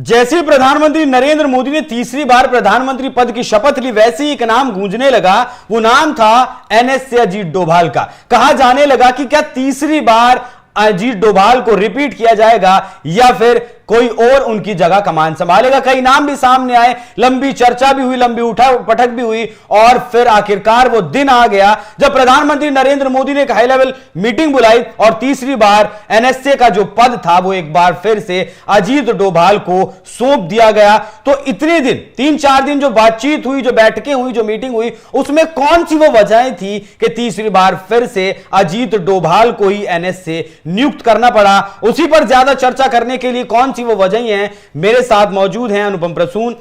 जैसे ही प्रधानमंत्री नरेंद्र मोदी ने तीसरी बार प्रधानमंत्री पद की शपथ ली, वैसे ही एक नाम गूंजने लगा। वो नाम था एनएस से अजीत डोभाल का। कहा जाने लगा कि क्या तीसरी बार अजीत डोभाल को रिपीट किया जाएगा या फिर कोई और उनकी जगह कमान संभालेगा। कई नाम भी सामने आए, लंबी चर्चा भी हुई, लंबी उठा पटक भी हुई और फिर आखिरकार वो दिन आ गया जब प्रधानमंत्री नरेंद्र मोदी ने एक हाई लेवल मीटिंग बुलाई और तीसरी बार एनएसए का जो पद था वो एक बार फिर से अजीत डोभाल को सौंप दिया गया। तो इतने दिन, 3-4 दिन जो बातचीत हुई, जो बैठकें हुई, जो मीटिंग हुई, उसमें कौन सी वो वजहें थी कि तीसरी बार फिर से अजीत डोभाल को ही एनएसए नियुक्त करना पड़ा? उसी पर ज्यादा चर्चा करने के लिए कौन वो वजह हैं, मेरे साथ मौजूद हैं अनुपम प्रसून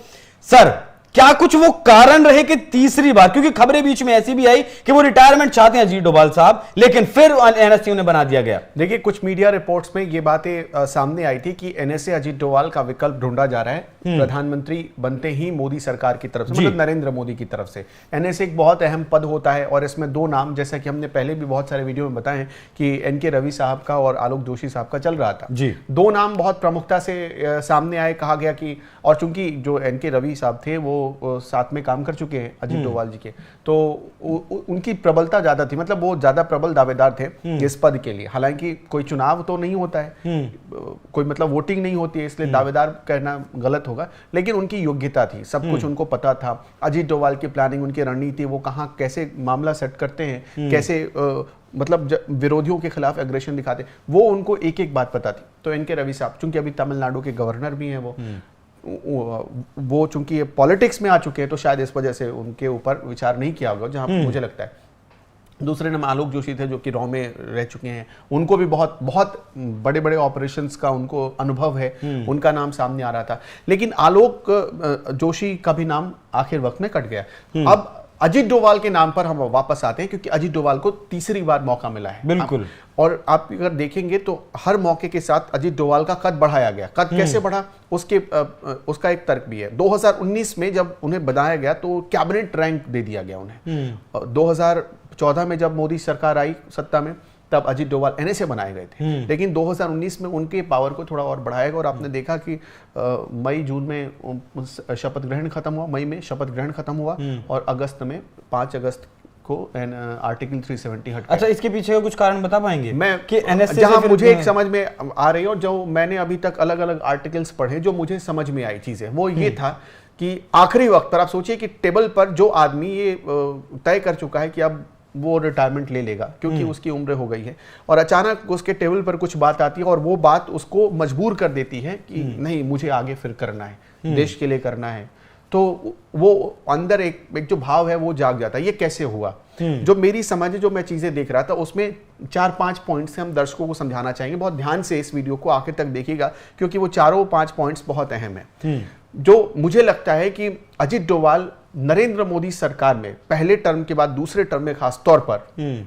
सर। क्या कुछ वो कारण रहे कि तीसरी बार, क्योंकि खबरें बीच में ऐसी भी आई कि वो रिटायरमेंट चाहते हैं अजीत डोभाल साहब, लेकिन फिर एनएसए ने बना दिया गया। देखिए, कुछ मीडिया रिपोर्ट्स में ये बातें सामने आई थी कि एनएसए अजीत डोभाल का विकल्प ढूंढा जा रहा है प्रधानमंत्री बनते ही मोदी सरकार की तरफ से, मतलब नरेंद्र मोदी की तरफ से। एनएसए एक बहुत अहम पद होता है और इसमें 2 नाम, जैसा कि हमने पहले भी बहुत सारे वीडियो में बताए हैं कि एनके रवि साहब का और आलोक जोशी साहब का चल रहा था जी। 2 नाम बहुत प्रमुखता से सामने आए। कहा गया कि, और चूंकि जो एनके रवि साहब थे वो साथ में काम कर चुके हैं अजीत डोभाल जी के, तो उनकी प्रबलता ज्यादा थी, मतलब वो ज्यादा प्रबल दावेदार थे इस पद के लिए। हालांकि कोई चुनाव तो नहीं होता है, कोई मतलब वोटिंग नहीं होती है, इसलिए दावेदार कहना गलत होगा, लेकिन उनकी योग्यता थी, सब कुछ उनको पता था। अजीत डोभाल की प्लानिंग, उनकी रणनीति, वो कहाँ कैसे मामला सेट करते हैं, कैसे मतलब विरोधियों के खिलाफ एग्रेशन दिखाते, वो उनको एक एक बात पता थी। तो एनके रवि साहब चूंकि अभी तमिलनाडु के गवर्नर भी हैं, वो चूंकि पॉलिटिक्स में आ चुके हैं, तो शायद इस वजह से उनके ऊपर विचार नहीं किया होगा, जहां मुझे लगता है। दूसरे नाम आलोक जोशी थे, जो कि रॉ में रह चुके हैं, उनको भी बहुत बहुत बड़े बड़े ऑपरेशंस का उनको अनुभव है, उनका नाम सामने आ रहा था। लेकिन आलोक जोशी का भी नाम आखिर वक्त में कट गया। अब अजीत डोभाल के नाम पर हम वापस आते हैं, क्योंकि अजीत डोभाल को तीसरी बार मौका मिला है। बिल्कुल। और आप अगर देखेंगे तो हर मौके के साथ अजीत डोभाल का कद बढ़ाया गया। कद कैसे बढ़ा, उसका एक तर्क भी है। 2019 में जब उन्हें बनाया गया तो कैबिनेट रैंक दे दिया गया उन्हें। 2014 में जब मोदी सरकार आई सत्ता में, तब अजीत डोभाल एनएसए बनाए गए थे, लेकिन 2019 में उनके पावर को थोड़ा और बढ़ाया गया। और आपने देखा कि मई जून में शपथ ग्रहण खत्म हुआ, मई में शपथ ग्रहण खत्म हुआ और अगस्त में 5 अगस्त को आर्टिकल 370 हट। अच्छा, इसके पीछे का कुछ कारण बता पाएंगे? मैं कि एनएसए जहां मुझे एक समझ में आ रही है और जो मैंने अभी तक अलग अलग आर्टिकल्स पढ़े, जो मुझे समझ में आई चीजें, वो ये था कि आखिरी वक्त पर आप सोचिए कि टेबल पर जो आदमी ये तय कर चुका है कि अब वो रिटायरमेंट ले लेगा क्योंकि उसकी उम्र हो गई है, और अचानक उसके टेबल पर कुछ बात आती है और वो बात उसको मजबूर कर देती है कि नहीं, मुझे आगे फिर करना है, देश के लिए करना है, तो वो अंदर एक जो भाव है वो जाग जाता है। ये कैसे हुआ? जो मेरी समझ है, जो मैं चीजें देख रहा था, उसमें 4-5 पॉइंट से हम दर्शकों को समझाना चाहेंगे। बहुत ध्यान से इस वीडियो को आखिर तक देखिएगा, क्योंकि वो 4-5 पॉइंट्स बहुत अहम है। जो मुझे लगता है कि अजीत डोभाल नरेंद्र मोदी सरकार में पहले टर्म के बाद दूसरे टर्म में खास तौर पर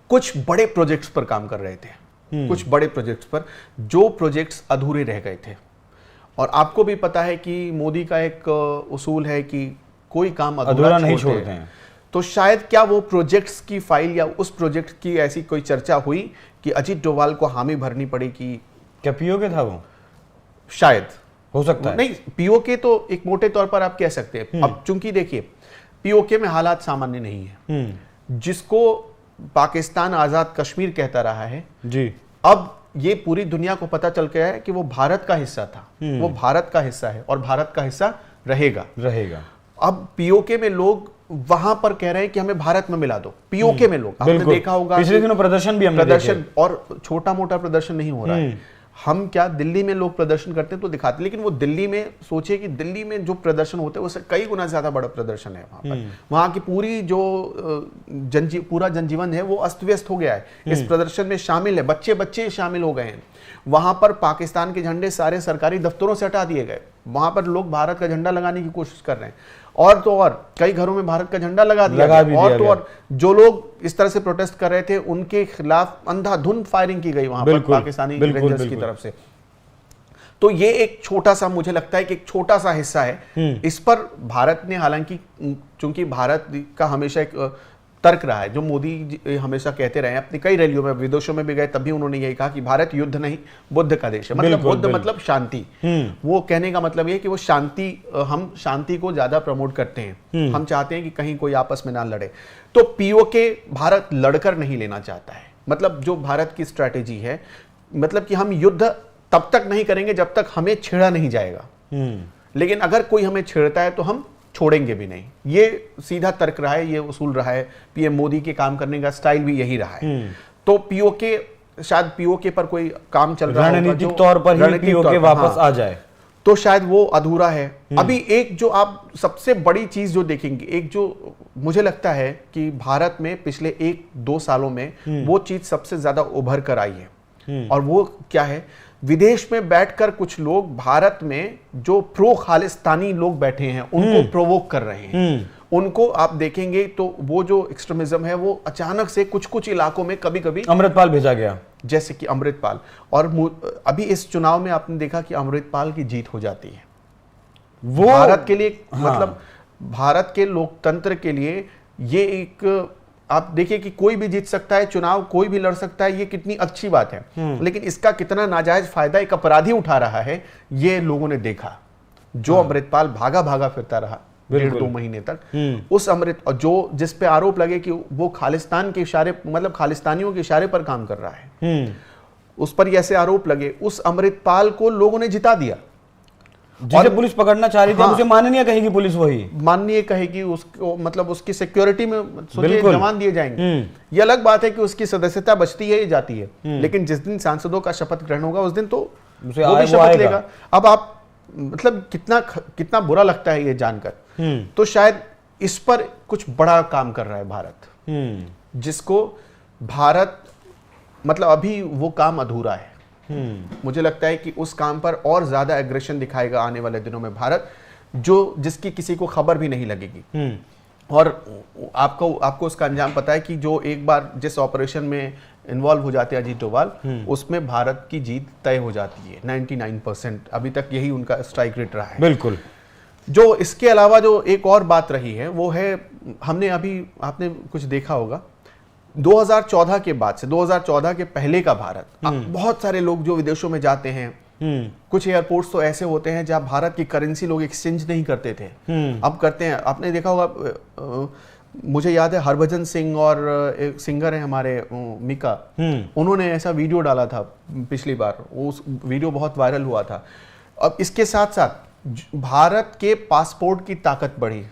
कुछ बड़े प्रोजेक्ट्स पर काम कर रहे थे, कुछ बड़े प्रोजेक्ट्स पर, जो प्रोजेक्ट्स अधूरे रह गए थे। और आपको भी पता है कि मोदी का एक उसूल है कि कोई काम अधूरा नहीं छोड़ते हैं। तो शायद क्या वो प्रोजेक्ट्स की फाइल या उस प्रोजेक्ट की ऐसी कोई चर्चा हुई कि अजीत डोभाल को हामी भरनी पड़ी कि क्या पीओके था वो? शायद हो सकता है। नहीं, पीओके तो एक मोटे तौर पर आप कह सकते हैं। अब चूंकि देखिए, पीओके में हालात सामान्य नहीं है, जिसको पाकिस्तान आजाद कश्मीर कहता रहा है जी, अब ये पूरी दुनिया को पता चल गया है कि वो भारत का हिस्सा था, वो भारत का हिस्सा है और भारत का हिस्सा रहेगा। अब पीओके में लोग वहां पर कह रहे हैं कि हमें भारत में मिला दो। पीओके में लोग, आपने देखा होगा पिछले दिनों प्रदर्शन भी हमने देखे, और छोटा मोटा प्रदर्शन नहीं हो रहा है। हम क्या दिल्ली में लोग प्रदर्शन करते हैं तो दिखाते, लेकिन वो दिल्ली में, सोचिए कि दिल्ली में जो प्रदर्शन होते हैं उससे कई गुना ज्यादा बड़ा प्रदर्शन है वहां पर। वहां की पूरी जो पूरा जनजीवन है वो अस्त व्यस्त हो गया है, इस प्रदर्शन में शामिल है, बच्चे शामिल हो गए हैं। वहां पर पाकिस्तान के झंडे सारे सरकारी दफ्तरों से हटा दिए गए, वहां पर लोग भारत का झंडा लगाने की कोशिश कर रहे हैं, और तो और कई घरों में भारत का झंडा लगा दिया गया, और तो और जो लोग इस तरह से प्रोटेस्ट कर रहे थे उनके खिलाफ अंधाधुंध फायरिंग की गई वहां पर पाकिस्तानी रेंजर्स की तरफ से। तो ये एक छोटा सा, मुझे लगता है कि एक छोटा सा हिस्सा है। इस पर भारत ने, हालांकि चूंकि भारत का हमेशा एक तर्क रहा है, जो मोदी जी हमेशा कहते रहे हैं अपनी कई रैलियों में, विदेशों में भी गए तब भी उन्होंने यही कहा कि भारत युद्ध नहीं बुद्ध का देश है। मतलब बुद्ध मतलब शांति। वो कहने का मतलब ये कि वो शांति, हम शांति को ज्यादा प्रमोट करते हैं। हम चाहते हैं कि कहीं कोई आपस में ना लड़े। तो पीओके भारत लड़कर नहीं लेना चाहता है। मतलब जो भारत की स्ट्रैटेजी है, मतलब कि हम युद्ध तब तक नहीं करेंगे जब तक हमें छेड़ा नहीं जाएगा, लेकिन अगर कोई हमें छेड़ता है तो हम छोड़ेंगे भी नहीं। ये सीधा तर्क रहा है, ये उसूल रहा है। पीएम मोदी के काम करने का स्टाइल भी यही रहा है। तो पीओके, शायद पीओके पर कोई काम चल रहा है, रणनीतिक तौर पर ही पीओके वापस आ जाए, तो शायद वो अधूरा है। अभी एक जो आप सबसे बड़ी चीज जो देखेंगे, एक जो मुझे लगता है कि भारत में पिछले 1-2 सालों में वो चीज सबसे ज्यादा उभर कर आई है, और वो क्या है, विदेश में बैठकर कुछ लोग भारत में जो प्रो खालिस्तानी लोग बैठे हैं उनको प्रोवोक कर रहे हैं। उनको आप देखेंगे तो वो जो एक्सट्रीमिज्म है वो अचानक से कुछ इलाकों में कभी-कभी अमृतपाल भेजा गया, जैसे कि अमृतपाल, और अभी इस चुनाव में आपने देखा कि अमृतपाल की जीत हो जाती है। वो भारत के लिए, मतलब भारत के लोकतंत्र के लिए ये एक, आप देखिए कि कोई भी जीत सकता है चुनाव, कोई भी लड़ सकता है, ये कितनी अच्छी बात है। लेकिन इसका कितना नाजायज फायदा एक अपराधी उठा रहा है, ये लोगों ने देखा। जो अमृतपाल भागा फिरता रहा 1.5-2 महीने तक, उस जो जिस पे आरोप लगे कि वो खालिस्तान के इशारे, मतलब खालिस्तानियों के इशारे पर काम कर रहा है, उस पर ऐसे आरोप लगे, उस अमृतपाल को लोगों ने जिता दिया। जिसे पुलिस पकड़ना चाह रही थी, उसे माननीय कहेगी पुलिस, वही माननीय कहेगी उसको, मतलब उसकी सिक्योरिटी में सोचिए जवान दिए जाएंगे। ये अलग बात है कि उसकी सदस्यता बचती है या जाती है, लेकिन जिस दिन सांसदों का शपथ ग्रहण होगा उस दिन तो वो भी शपथ लेगा। अब आप, मतलब कितना बुरा लगता है ये जानकर। तो शायद इस पर कुछ बड़ा काम कर रहा है भारत, जिसको भारत, मतलब अभी वो काम अधूरा है। मुझे लगता है कि उस काम पर और ज्यादा एग्रेशन दिखाएगा आने वाले दिनों में भारत, जिसकी किसी को खबर भी नहीं लगेगी। और आपको उसका अंजाम पता है कि जो एक बार जिस ऑपरेशन में इन्वॉल्व हो जाते हैं अजीत डोभाल, उसमें भारत की जीत तय हो जाती है 99%। अभी तक यही उनका स्ट्राइक रेट रहा है। बिल्कुल। जो इसके अलावा जो एक और बात रही है वो है, आपने कुछ देखा होगा 2014 के बाद से, 2014 के पहले का भारत, बहुत सारे लोग जो विदेशों में जाते हैं, कुछ एयरपोर्ट्स तो ऐसे होते हैं जहां भारत की करेंसी लोग एक्सचेंज नहीं करते थे, अब करते हैं। आपने देखा होगा, मुझे याद है हरभजन सिंह और एक सिंगर है हमारे मिका, उन्होंने ऐसा वीडियो डाला था पिछली बार, उस वीडियो बहुत वायरल हुआ था। अब इसके साथ साथ भारत के पासपोर्ट की ताकत बढ़ी,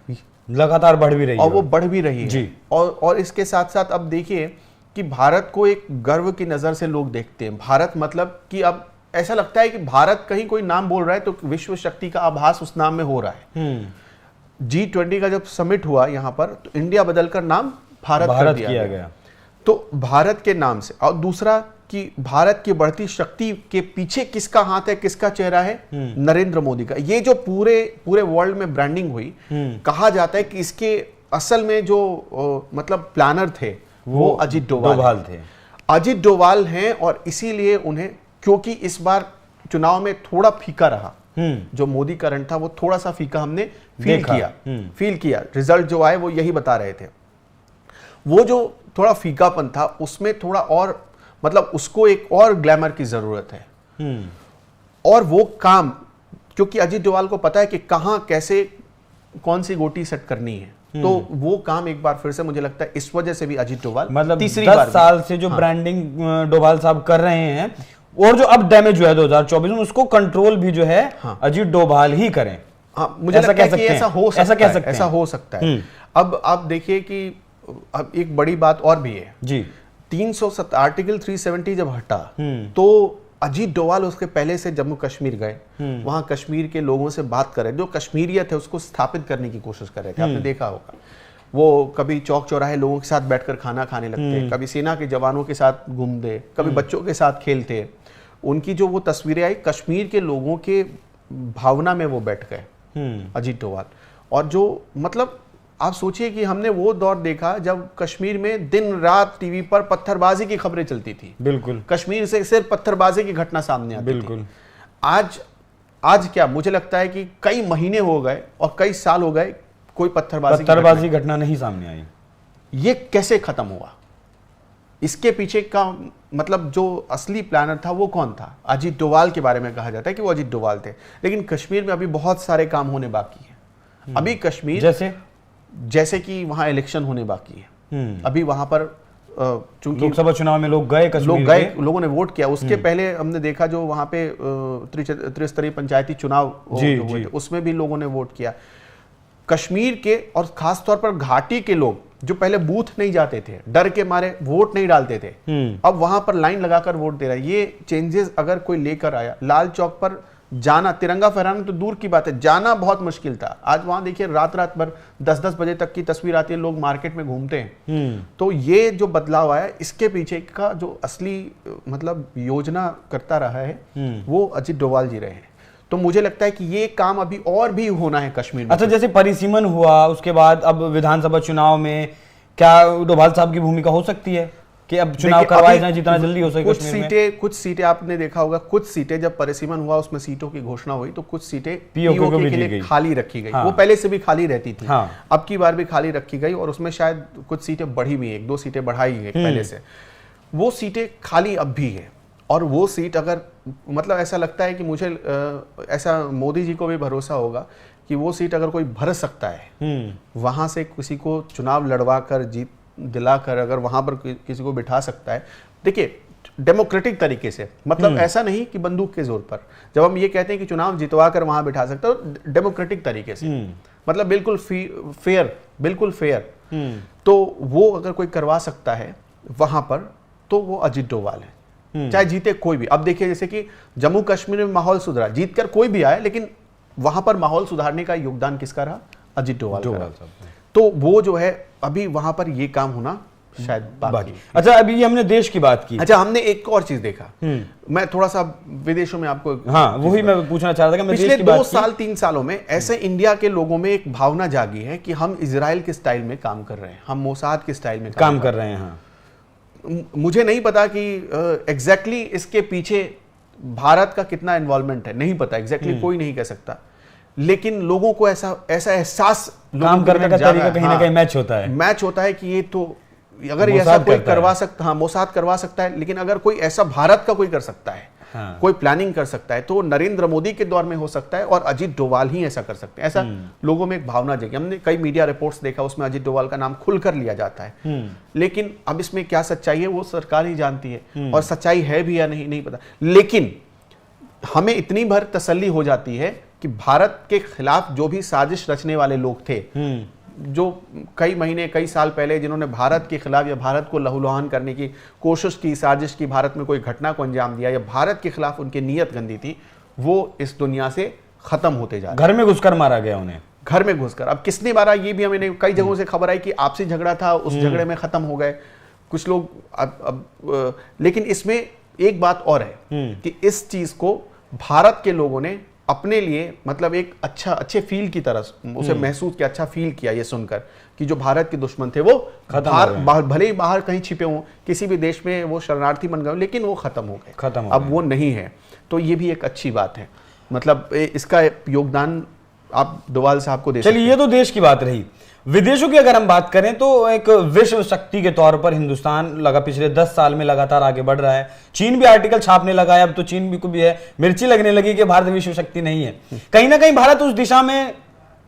लगातार बढ़ भी रही है, और वो बढ़ भी रही है जी। और इसके साथ साथ अब देखिए कि भारत को एक गर्व की नजर से लोग देखते हैं। भारत, मतलब कि अब ऐसा लगता है कि भारत कहीं कोई नाम बोल रहा है तो विश्व शक्ति का आभास उस नाम में हो रहा है। G20 का जब समिट हुआ यहाँ पर, तो इंडिया बदलकर नाम भारत कर दिया गया। तो भारत के नाम से, और दूसरा कि भारत की बढ़ती शक्ति के पीछे किसका हाथ है, किसका चेहरा है, नरेंद्र मोदी का। ये जो पूरे वर्ल्ड में ब्रांडिंग हुई, कहा जाता है कि इसके असल में जो मतलब प्लानर थे वो अजीत डोभाल थे। अजीत डोभाल हैं, और इसीलिए उन्हें, क्योंकि इस बार चुनाव में थोड़ा फीका रहा, जो मोदी का रन था वो थोड़ा सा फीका हमने फील किया। रिजल्ट जो आए वो यही बता रहे थे। वो जो थोड़ा फीकापन था उसमें थोड़ा और, मतलब उसको एक और ग्लैमर की जरूरत है। और वो काम, क्योंकि अजीत डोभाल को पता है कि कहां कैसे कौन सी गोटी सेट करनी है, तो वो काम एक बार फिर से मुझे लगता है इस वजह से भी अजीत डोभाल, मतलब 10 साल से जो ब्रांडिंग डोभाल साहब कर रहे हैं, और जो अब डैमेज हुआ है 2024 में, उसको कंट्रोल भी जो है अजीत डोभाल ही करें। मुझे लगता है कि ऐसा हो सकता है। अब आप देखिए कि अब एक बड़ी बात और भी है जी, 307 आर्टिकल 370 जब हटा, तो अजीत डोभाल उसके पहले से जम्मू कश्मीर गए, वहां कश्मीर के लोगों से बात कर रहे, जो कश्मीरियत है उसको स्थापित करने की कोशिश कर रहे थे। आपने देखा होगा वो कभी चौक चौराहे लोगों के साथ बैठकर खाना खाने लगते, कभी सेना के जवानों के साथ घूमते, कभी बच्चों के साथ खेलते। उनकी जो वो तस्वीरें आई, कश्मीर के लोगों के भावना में वो बैठ गए अजीत डोभाल। और जो, मतलब आप सोचिए कि हमने वो दौर देखा जब कश्मीर में दिन रात टीवी पर पत्थरबाजी की खबरें चलती थी। बिल्कुल, कश्मीर से सिर्फ पत्थरबाजी की घटना सामने आती थी। आज क्या, मुझे लगता है कि कई महीने हो गए और कई साल हो गए, कोई पत्थरबाजी घटना नहीं सामने आई। ये कैसे खत्म हुआ? इसके पीछे का मतलब जो असली प्लानर था वो कौन था? अजीत डोभाल के बारे में कहा जाता है कि वो अजीत डोभाल थे, लेकिन कश्मीर में अभी बहुत सारे काम होने बाकी है। अभी कश्मीर जैसे कि वहां इलेक्शन होने बाकी है। अभी वहां पर चूंकि लोकसभा चुनाव में लोग गए, लोगों ने वोट किया। उसके पहले हमने देखा जो वहां पे त्रिस्तरीय पंचायती चुनाव हुए थे, उसमें भी लोगों ने वोट किया। कश्मीर के और खासतौर पर घाटी के लोग जो पहले बूथ नहीं जाते थे, डर के मारे वोट नहीं डालते थे, अब वहां पर लाइन लगाकर वोट दे रहा है। ये चेंजेस अगर कोई लेकर आया, लाल चौक पर जाना, तिरंगा फहराना तो दूर की बात है, जाना बहुत मुश्किल था। आज वहां देखिए रात भर 10-10 बजे तक की तस्वीर आती है, लोग मार्केट में घूमते हैं। तो ये जो बदलाव आया, इसके पीछे का जो असली मतलब योजना करता रहा है वो अजीत डोभाल जी रहे हैं। तो मुझे लगता है कि ये काम अभी और भी होना है कश्मीर में। अच्छा, जैसे परिसीमन हुआ, उसके बाद अब विधानसभा चुनाव में क्या डोभाल साहब की भूमिका हो सकती है कि अब चुनाव करवाए जाए जितना जल्दी हो सके? कुछ सीटें आपने देखा होगा, कुछ सीटें जब परिसीमन हुआ उसमें सीटों की घोषणा हुई तो कुछ सीटें पीओके के लिए खाली रखी गई। वो पहले से भी खाली रहती थी, अब की बार भी खाली रखी गई और उसमें शायद कुछ सीटें बढ़ी भी, 1-2 सीटें बढ़ाई गई पहले से। वो सीटें खाली अब भी है और वो सीट अगर मतलब ऐसा लगता है कि मुझे ऐसा मोदी जी को भी भरोसा होगा कि वो सीट अगर कोई भर सकता है, वहां से किसी को चुनाव लड़वा कर जीत दिलाकर अगर वहां पर किसी को बिठा सकता है। देखिए डेमोक्रेटिक तरीके से, मतलब ऐसा नहीं कि बंदूक के जोर पर। जब हम ये कहते हैं कि चुनाव जितवा कर वहां बिठा सकता है, तो डेमोक्रेटिक तरीके से, मतलब बिल्कुल फेयर, तो वो अगर कोई करवा सकता है वहां पर तो वो अजीत डोभाल है, चाहे जीते कोई भी। अब देखिए जैसे कि जम्मू कश्मीर में माहौल सुधरा, जीतकर कोई भी आए, लेकिन वहां पर माहौल सुधारने का योगदान किसका रहा? अजीत डोभाल का। तो वो जो है अभी वहां पर ये काम होना शायद बाकी। अच्छा, अभी हमने देश की बात की। अच्छा, हमने एक और चीज देखा, मैं थोड़ा सा विदेशों में आपको, वही मैं पूछना चाह रहा था कि पिछले 2-3 सालों में ऐसे इंडिया के लोगों में एक भावना जागी है कि हम इजराइल के स्टाइल में काम कर रहे हैं, हम मोसाद के स्टाइल में काम कर रहे हैं। मुझे नहीं पता कि एग्जैक्टली इसके पीछे भारत का कितना इन्वॉल्वमेंट है, नहीं पता एग्जैक्टली, कोई नहीं कह सकता। लेकिन लोगों को ऐसा एहसास काम करने का तरीका कहीं ना कहीं मैच होता है कि ये तो अगर ऐसा कोई करवा सकता, मोसाद करवा सकता है, लेकिन अगर कोई ऐसा भारत का कोई कर सकता है, कोई प्लानिंग कर सकता है, तो नरेंद्र मोदी के दौर में हो सकता है और अजीत डोभाल ही ऐसा कर सकते हैं। ऐसा लोगों में एक भावना जगी। हमने कई मीडिया रिपोर्ट्स देखा, उसमें अजीत डोभाल का नाम खुलकर लिया जाता है, लेकिन अब इसमें क्या सच्चाई है वो सरकार ही जानती है, और सच्चाई है भी या नहीं पता। लेकिन हमें इतनी भर तसल्ली हो जाती है कि भारत के खिलाफ जो भी साजिश रचने वाले लोग थे, जो कई महीने कई साल पहले जिन्होंने भारत के खिलाफ या भारत को लहूलुहान करने की कोशिश की, साजिश की, भारत में कोई घटना को अंजाम दिया या भारत के खिलाफ उनकी नीयत गंदी थी, वो इस दुनिया से खत्म होते जा रहे। घर में घुसकर मारा गया उन्हें, घर में घुसकर। अब किसने मारा ये भी हमें कई जगहों से खबर आई कि आपसी झगड़ा था, उस झगड़े में खत्म हो गए कुछ लोग। लेकिन इसमें एक बात और है कि इस चीज को भारत के लोगों ने अपने लिए मतलब एक अच्छे फील की तरह उसे महसूस किया, अच्छा फील किया ये सुनकर कि जो भारत के दुश्मन थे वो भले ही बाहर कहीं छिपे हों, किसी भी देश में वो शरणार्थी बन गए, लेकिन वो खत्म हो गए, अब वो नहीं है। तो ये भी एक अच्छी बात है, मतलब इसका योगदान आप डोभाल साहब को दे सकते हैं। चलिए, ये तो देश की बात रही। विदेशों की अगर हम बात करें तो एक विश्व शक्ति के तौर पर हिंदुस्तान पिछले 10 साल में लगातार आगे बढ़ रहा है। चीन भी आर्टिकल छापने लगा है, अब तो चीन भी है मिर्ची लगने लगी कि भारत विश्व शक्ति नहीं है। कहीं ना कहीं भारत उस दिशा में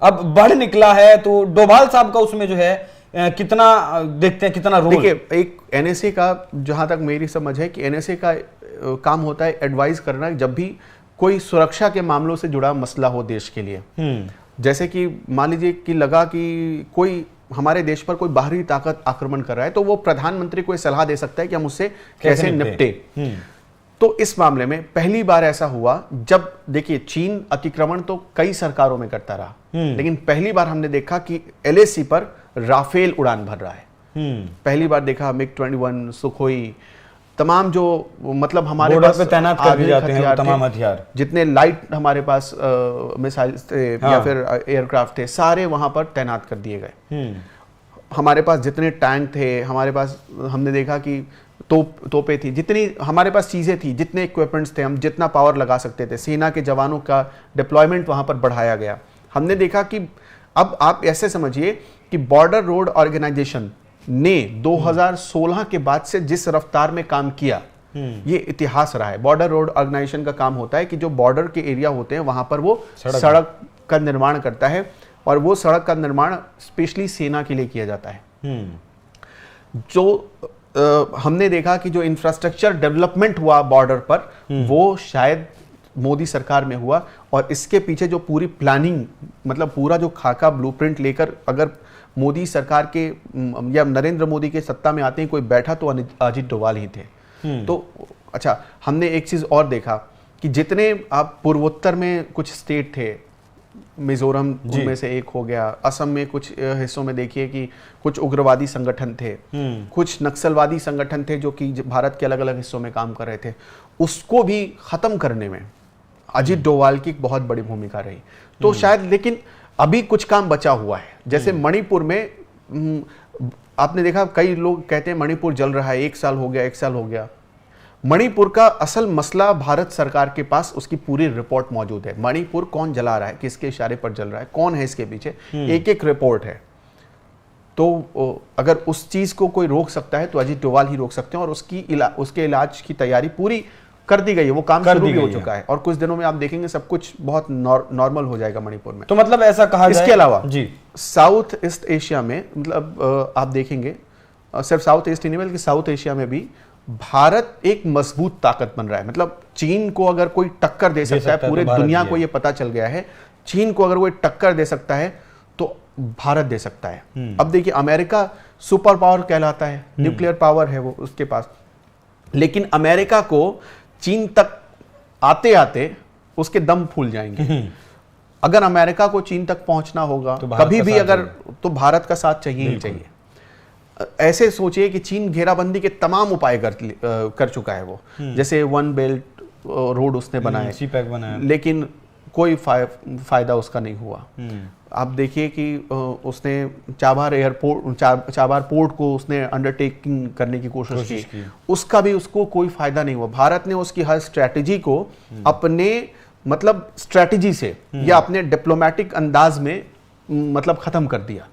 अब बढ़ निकला है। तो डोभाल साहब का उसमें जो है कितना देखते हैं, कितना रोल? देखिए, एक एनएसए का जहां तक मेरी समझ है कि एनएसए का काम होता है एडवाइस करना जब भी कोई सुरक्षा के मामलों से जुड़ा मसला हो देश के लिए। जैसे कि मान लीजिए कि लगा कि कोई हमारे देश पर कोई बाहरी ताकत आक्रमण कर रहा है, तो वो प्रधानमंत्री को सलाह दे सकता है कि हम उससे कैसे निपटे। तो इस मामले में पहली बार ऐसा हुआ जब, देखिए, चीन अतिक्रमण तो कई सरकारों में करता रहा, लेकिन पहली बार हमने देखा कि एलएसी पर राफेल उड़ान भर रहा है। पहली बार देखा MiG-21, सुखोई, तमाम जो मतलब हमारे पास तैनात कर दिए जाते हैं तमाम हथियार, जितने लाइट हमारे पास मिसाइल थे या फिर एयरक्राफ्ट थे, सारे वहां पर तैनात कर दिए गए। हमारे पास जितने टैंक थे, हमारे पास हमने देखा कि तोपें थी, जितनी हमारे पास चीजें थी, जितने इक्विपमेंट्स थे, हम जितना पावर लगा सकते थे, सेना के जवानों का डिप्लॉयमेंट वहां पर बढ़ाया गया। हमने देखा कि अब आप ऐसे समझिए कि बॉर्डर रोड ऑर्गेनाइजेशन ने 2016 के बाद से जिस रफ्तार में काम किया, ये इतिहास रहा है। बॉर्डर रोड ऑर्गेनाइजेशन का काम होता है कि जो बॉर्डर के एरिया होते हैं वहां पर वो सड़क का निर्माण करता है, और वो सड़क का निर्माण स्पेशली सेना के लिए किया जाता है। जो हमने देखा कि जो इंफ्रास्ट्रक्चर डेवलपमेंट हुआ बॉर्डर पर, वो शायद मोदी सरकार में हुआ, और इसके पीछे जो पूरी प्लानिंग, मतलब पूरा जो खाका ब्लूप्रिंट लेकर अगर मोदी सरकार के या नरेंद्र मोदी के सत्ता में आते ही कोई बैठा तो अजीत डोभाल ही थे। तो अच्छा, हमने एक चीज और देखा कि जितने आप पूर्वोत्तर में कुछ स्टेट थे, मिजोरम उनमें से एक हो गया, असम में कुछ हिस्सों में देखिए कि कुछ उग्रवादी संगठन थे, कुछ नक्सलवादी संगठन थे जो कि भारत के अलग अलग हिस्सों में काम कर रहे थे, उसको भी खत्म करने में अजीत डोभाल की बहुत बड़ी भूमिका रही। तो शायद, लेकिन अभी कुछ काम बचा हुआ है। जैसे मणिपुर में आपने देखा, कई लोग कहते हैं मणिपुर जल रहा है, 1 साल हो गया, 1 साल हो गया। मणिपुर का असल मसला भारत सरकार के पास उसकी पूरी रिपोर्ट मौजूद है। मणिपुर कौन जला रहा है, किसके इशारे पर जल रहा है, कौन है इसके पीछे, एक एक रिपोर्ट है। तो अगर उस चीज को कोई रोक सकता है तो अजीत डोभाल ही रोक सकते हैं, और उसके इलाज की तैयारी पूरी कर दी गई है, वो काम शुरू भी हो चुका है, और कुछ दिनों में आप देखेंगे सब कुछ बहुत नॉर्मल हो जाएगा मणिपुर में। तो मतलब ऐसा कहा जाए, इसके अलावा जी साउथ ईस्ट एशिया में, मतलब आप देखेंगे सिर्फ साउथ ईस्ट ही नहीं बल्कि साउथ एशिया में भी भारत एक मजबूत ताकत बन रहा है। मतलब चीन को अगर कोई टक्कर दे सकता है, पूरे दुनिया को ये पता चल गया है, चीन को अगर कोई टक्कर दे सकता है तो भारत दे सकता है। अब देखिए, अमेरिका सुपर पावर कहलाता है, न्यूक्लियर पावर है वो उसके पास, लेकिन अमेरिका को चीन तक आते आते उसके दम फूल जाएंगे। अगर अमेरिका को चीन तक पहुंचना होगा तो कभी भी अगर, तो भारत का साथ चाहिए ही चाहिए। ऐसे सोचिए कि चीन घेराबंदी के तमाम उपाय कर चुका है वो, जैसे वन बेल्ट रोड उसने बनाए, सीपैक बनाया, लेकिन कोई फायदा उसका नहीं हुआ। आप देखिए कि उसने चाबार पोर्ट को उसने अंडरटेकिंग करने की कोशिश की, उसका भी उसको कोई फायदा नहीं हुआ। भारत ने उसकी हर स्ट्रैटेजी को अपने मतलब स्ट्रैटेजी से या अपने डिप्लोमेटिक अंदाज में मतलब खत्म कर दिया।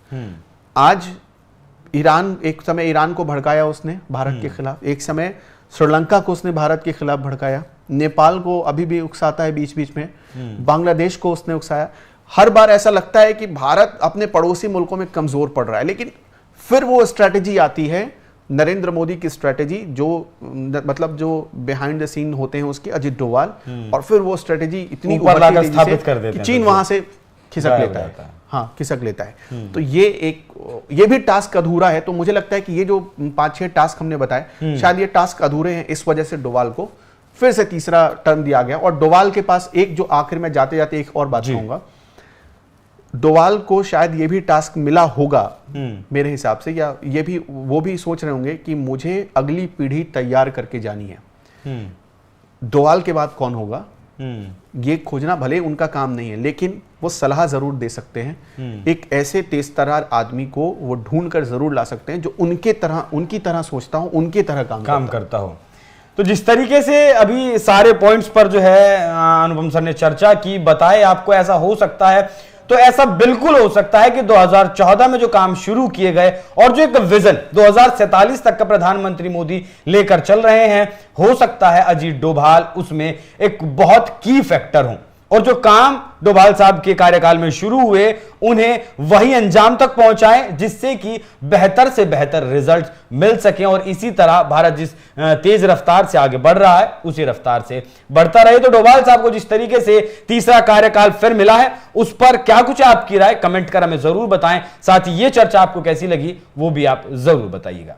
आज ईरान, एक समय ईरान को भड़काया उसने भारत के खिलाफ, एक समय श्रीलंका को उसने भारत के खिलाफ भड़काया, नेपाल को अभी भी उकसाता है बीच बीच में, बांग्लादेश को उसने उकसाया। हर बार ऐसा लगता है कि भारत अपने पड़ोसी मुल्कों में कमजोर पड़ रहा है, लेकिन फिर वो स्ट्रैटेजी आती है नरेंद्र मोदी की स्ट्रैटेजी, जो मतलब जो बिहाइंड द सीन होते हैं उसके अजीत डोभाल, और फिर वो स्ट्रैटेजी इतनी स्थापित कर देते हैं, चीन वहां से खिसक लेता है। हाँ, खिसक लेता है। तो ये भी टास्क अधूरा है। तो मुझे लगता है कि ये जो 5-6 टास्क हमने बताए, शायद ये टास्क अधूरे हैं, इस वजह से डोभाल को फिर से तीसरा टर्म दिया गया। और डोभाल के पास एक जो आखिर में जाते जाते एक और बात कहूंगा, डोभाल को शायद ये भी टास्क मिला होगा मेरे हिसाब से, या ये भी वो भी सोच रहे होंगे कि मुझे अगली पीढ़ी तैयार करके जानी है। डोभाल के बाद कौन होगा ये खोजना भले उनका काम नहीं है, लेकिन वो सलाह जरूर दे सकते हैं। एक ऐसे तेज तर्रार आदमी को वो ढूंढ कर जरूर ला सकते हैं जो उनकी तरह सोचता हो, उनकी तरह काम करता हो। तो जिस तरीके से अभी सारे पॉइंट्स पर जो है अनुपम सर ने चर्चा की, बताए आपको ऐसा हो सकता है, तो ऐसा बिल्कुल हो सकता है कि 2014 में जो काम शुरू किए गए और जो एक विजन 2047 तक का प्रधानमंत्री मोदी लेकर चल रहे हैं, हो सकता है अजीत डोभाल उसमें एक बहुत की फैक्टर हो, और जो काम डोभाल साहब के कार्यकाल में शुरू हुए उन्हें वही अंजाम तक पहुंचाएं, जिससे कि बेहतर से बेहतर रिजल्ट मिल सके, और इसी तरह भारत जिस तेज रफ्तार से आगे बढ़ रहा है उसी रफ्तार से बढ़ता रहे। तो डोभाल साहब को जिस तरीके से तीसरा कार्यकाल फिर मिला है, उस पर क्या कुछ आपकी राय कमेंट कर हमें जरूर बताएं। साथ ही ये चर्चा आपको कैसी लगी वो भी आप जरूर बताइएगा।